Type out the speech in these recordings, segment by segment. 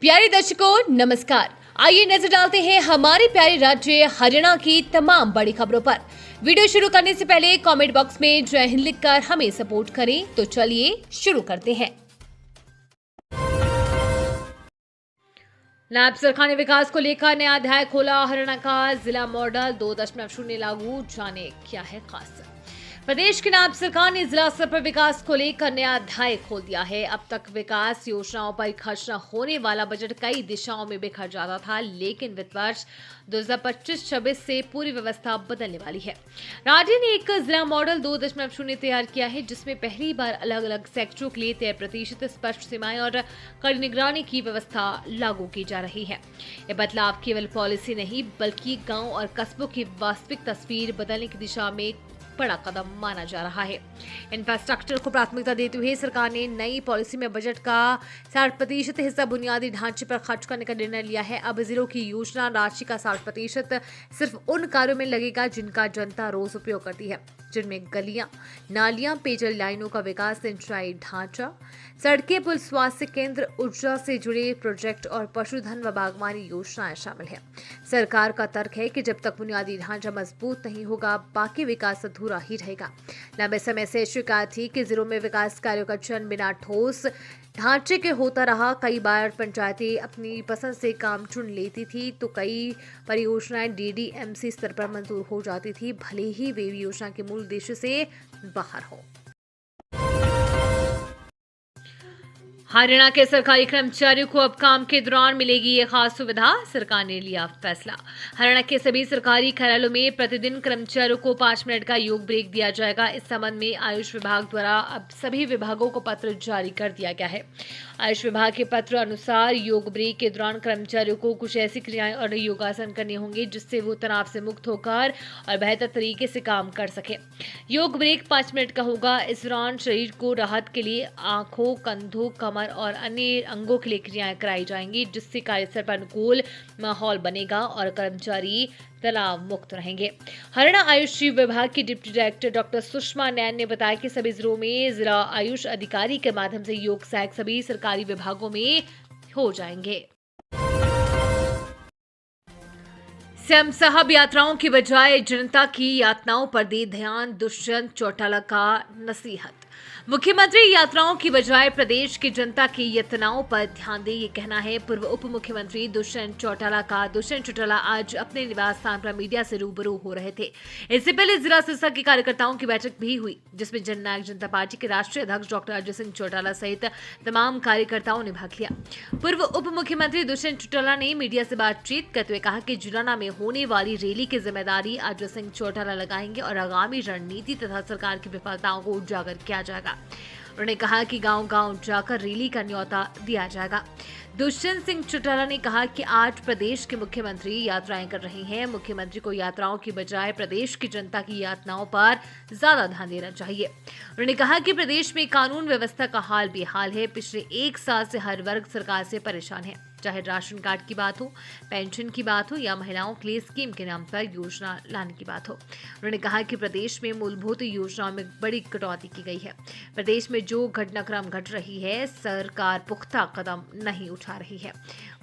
प्यारे दर्शकों नमस्कार। आइए नजर डालते हैं हमारे प्यारे राज्य हरियाणा की तमाम बड़ी खबरों पर। वीडियो शुरू करने से पहले कमेंट बॉक्स में जय हिंद लिखकर हमें सपोर्ट करें। तो चलिए शुरू करते हैं। नायब सरकार ने विकास को लेकर नया अध्याय खोला। हरियाणा का जिला मॉडल 2.0 लागू, जाने क्या है खास। प्रदेश की नायब सरकार ने जिला स्तर पर विकास को लेकर नया अध्याय खोल दिया है। अब तक विकास योजनाओं पर खर्च न होने वाला बजट कई दिशाओं में बिखर जाता था, लेकिन वित्त वर्ष 2025-26 से पूरी व्यवस्था बदलने वाली है। राज्य ने एक जिला मॉडल 2.0 तैयार किया है, जिसमें पहली बार अलग अलग सेक्टरों के लिए 3% स्पष्ट सीमाएं और कड़ी निगरानी की व्यवस्था लागू की जा रही है। यह बदलाव केवल पॉलिसी नहीं, बल्कि गांव और कस्बों की वास्तविक तस्वीर बदलने की दिशा में बड़ा कदम माना जा रहा है। इंफ्रास्ट्रक्चर को प्राथमिकता देते हुए सरकार ने नई पॉलिसी में बजट का 60% हिस्सा बुनियादी ढांचे पर खर्च करने का निर्णय लिया है। अब जिलों की योजना राशि का 60% सिर्फ उन कार्यों में लगेगा जिनका जनता रोज उपयोग करती है, जिनमें गलियां, नालियां, पेयजल लाइनों का विकास, सिंचाई ढांचा, सड़कें, पुल, स्वास्थ्य केंद्र, ऊर्जा से जुड़े प्रोजेक्ट और पशुधन व बागवानी योजनाएं शामिल है। सरकार का तर्क है कि जब तक बुनियादी ढांचा मजबूत नहीं होगा, बाकी विकास अधूरा ही रहेगा। लंबे समय से शिकायत थी कि जिलों में विकास कार्यों का चयन बिना ठोस ढांचे के होता रहा। कई बार पंचायतें अपनी पसंद से काम चुन लेती थी, तो कई परियोजनाएं डीडीएमसी स्तर पर मंजूर हो जाती थी, भले ही वे योजना के मूल उद्देश्य से बाहर हो। हरियाणा के सरकारी कर्मचारियों को अब काम के दौरान मिलेगी ये खास सुविधा, सरकार ने लिया फैसला। हरियाणा के सभी सरकारी कार्यालयों में प्रतिदिन कर्मचारियों को 5 मिनट का योग ब्रेक दिया जाएगा। इस संबंध में आयुष विभाग द्वारा अब सभी विभागों को पत्र जारी कर दिया गया है। आयुष विभाग के पत्र अनुसार योग ब्रेक के दौरान कर्मचारियों को कुछ ऐसी क्रियाएं और योगासन करने होंगे जिससे वो तनाव से मुक्त होकर और बेहतर तरीके से काम कर सके। योग ब्रेक 5 मिनट का होगा। इस दौरान शरीर को राहत के लिए आंखों, कंधों, कमर और अन्य अंगों के लिए क्रियाएं कराई जाएंगी, जिससे कार्यस्थल पर अनुकूल माहौल बनेगा और कर्मचारी तनाव मुक्त रहेंगे। हरियाणा आयुष विभाग की डिप्टी डायरेक्टर डॉक्टर सुषमा नैन ने बताया कि सभी जिलों में जिला आयुष अधिकारी के माध्यम से योग सहायक सभी सरकारी विभागों में हो जाएंगे। सीएम साहब यात्राओं की बजाय जनता की यातनाओं पर दे ध्यान, दुष्यंत चौटाला का नसीहत। मुख्यमंत्री यात्राओं की बजाय प्रदेश की जनता की यातनाओं पर ध्यान दे, ये कहना है पूर्व उप मुख्यमंत्री दुष्यंत चौटाला का। दुष्यंत चौटाला आज अपने निवास स्थान पर मीडिया से रूबरू हो रहे थे। इससे पहले जिला सिरसा के कार्यकर्ताओं की बैठक भी हुई, जिसमें जननायक जनता पार्टी के राष्ट्रीय अध्यक्ष डॉक्टर अजय सिंह चौटाला सहित तमाम कार्यकर्ताओं ने भाग लिया। पूर्व उप मुख्यमंत्री दुष्यंत चौटाला ने मीडिया से बातचीत करते हुए कहा कि जुलाना में होने वाली रैली की जिम्मेदारी अजय सिंह चौटाला लगाएंगे और आगामी रणनीति तथा सरकार की विफलताओं को उजागर किया जाएगा। उन्होंने कहा कि गांव-गांव जाकर रैली का न्योता दिया जाएगा। दुष्यंत सिंह चौटाला ने कहा कि आज प्रदेश के मुख्यमंत्री यात्राएं कर रहे हैं। मुख्यमंत्री को यात्राओं की बजाय प्रदेश की जनता की यातनाओं पर ज्यादा ध्यान देना चाहिए। उन्होंने कहा कि प्रदेश में कानून व्यवस्था का हाल बेहाल है। पिछले 1 साल से हर वर्ग सरकार से परेशान है, चाहे राशन कार्ड की बात हो, पेंशन की बात हो या महिलाओं के लिए स्कीम के नाम पर योजना लाने की बात हो। उन्होंने कहा कि प्रदेश में मूलभूत योजनाओं में बड़ी कटौती की गई है। प्रदेश में जो घटनाक्रम घट रही है, सरकार पुख्ता कदम नहीं उठा रही है।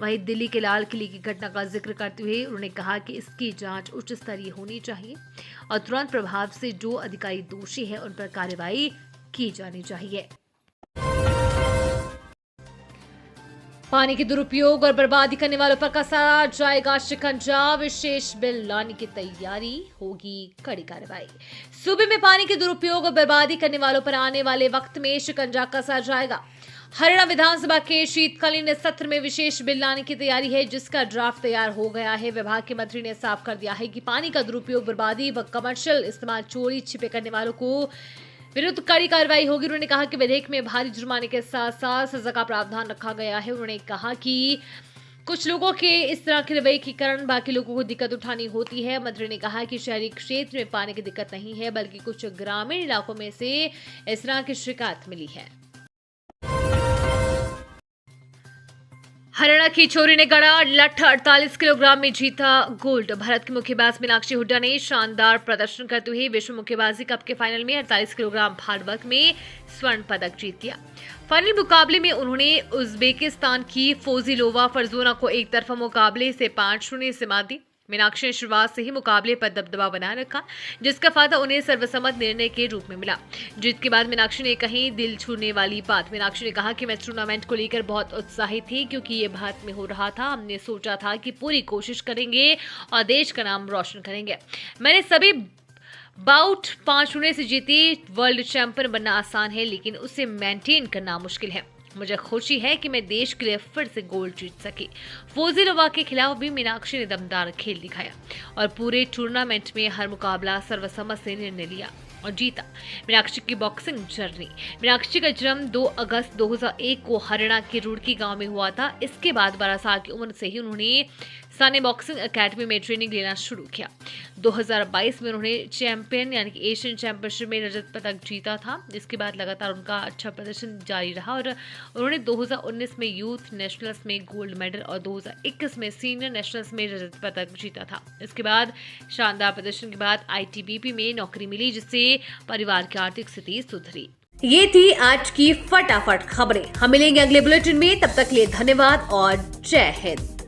वहीं दिल्ली के लाल किले की घटना का जिक्र करते हुए उन्होंने कहा कि इसकी जांच उच्च स्तरीय होनी चाहिए और तुरंत प्रभाव से जो अधिकारी दोषी है उन पर कार्रवाई की जानी चाहिए। पानी के दुरुपयोग और बर्बादी करने वालों पर कसा जाएगा शिकंजा, विशेष बिल लाने की तैयारी, होगी कड़ी कार्रवाई। सूबे में पानी के दुरुपयोग और बर्बादी करने वालों पर आने वाले वक्त में शिकंजा कसा जाएगा। हरियाणा विधानसभा के शीतकालीन सत्र में विशेष बिल लाने की तैयारी है, जिसका ड्राफ्ट तैयार हो गया है। विभाग के मंत्री ने साफ कर दिया है कि पानी का दुरुपयोग, बर्बादी व कमर्शियल इस्तेमाल, चोरी छिपे करने वालों को विरुद्ध कड़ी कार्रवाई होगी। उन्होंने कहा कि विधेयक में भारी जुर्माने के साथ साथ सजा का प्रावधान रखा गया है। उन्होंने कहा कि कुछ लोगों के इस तरह के रवैये के कारण बाकी लोगों को दिक्कत उठानी होती है। मंत्री ने कहा कि शहरी क्षेत्र में पानी की दिक्कत नहीं है, बल्कि कुछ ग्रामीण इलाकों में से इस तरह की शिकायत मिली है। हरियाणा की छोरी ने गड़ा लठ 48 किलोग्राम में जीता गोल्ड। भारत की मुक्केबाज मीनाक्षी हुड्डा ने शानदार प्रदर्शन करते हुए विश्व मुक्केबाजी कप के फाइनल में 48 किलोग्राम भार वर्ग में स्वर्ण पदक जीत लिया। फाइनल मुकाबले में उन्होंने उज्बेकिस्तान की फोजिलोवा फरजोना को एक तरफा मुकाबले से 5-0 से मात दी। मीनाक्षी ने शुरुआत से ही मुकाबले पर दबदबा बनाए रखा, जिसका फायदा उन्हें सर्वसम्मत निर्णय के रूप में मिला। जीत के बाद मीनाक्षी ने कही दिल छूने वाली बात। मीनाक्षी ने कहा कि मैं टूर्नामेंट को लेकर बहुत उत्साहित थी, क्योंकि ये भारत में हो रहा था। हमने सोचा था कि पूरी कोशिश करेंगे और देश का नाम रोशन करेंगे। मैंने सभी बाउट 5-0 से जीती। वर्ल्ड चैंपियन बनना आसान है, लेकिन उसे मेंटेन करना मुश्किल है। मुझे खुशी है कि मैं देश के लिए फिर से गोल्ड जीत सकी। फोजिलोवा के खिलाफ भी मीनाक्षी ने दमदार खेल दिखाया और पूरे टूर्नामेंट में हर मुकाबला सर्वसम्मत से निर्णय लिया और जीता। मीनाक्षी की बॉक्सिंग जर्नी। मीनाक्षी का जन्म 2 अगस्त 2001 को हरियाणा के रुड़की गांव में हुआ था। इसके बाद 12 साल की उम्र से ही उन्होंने साने बॉक्सिंग एकेडमी में ट्रेनिंग लेना शुरू किया। 2022 में उन्होंने चैंपियन यानी कि एशियन चैंपियनशिप में रजत पदक जीता था। जिसके बाद लगातार उनका अच्छा प्रदर्शन जारी रहा और उन्होंने 2019 में यूथ नेशनल्स में गोल्ड मेडल और 2021 में सीनियर नेशनल्स में रजत पदक जीता था। इसके बाद शानदार प्रदर्शन के बाद ITBP में नौकरी मिली, जिससे परिवार की आर्थिक स्थिति सुधरी। ये थी आज की फटाफट खबरें। हम मिलेंगे अगले बुलेटिन में, तब तक के लिए धन्यवाद और जय हिंद।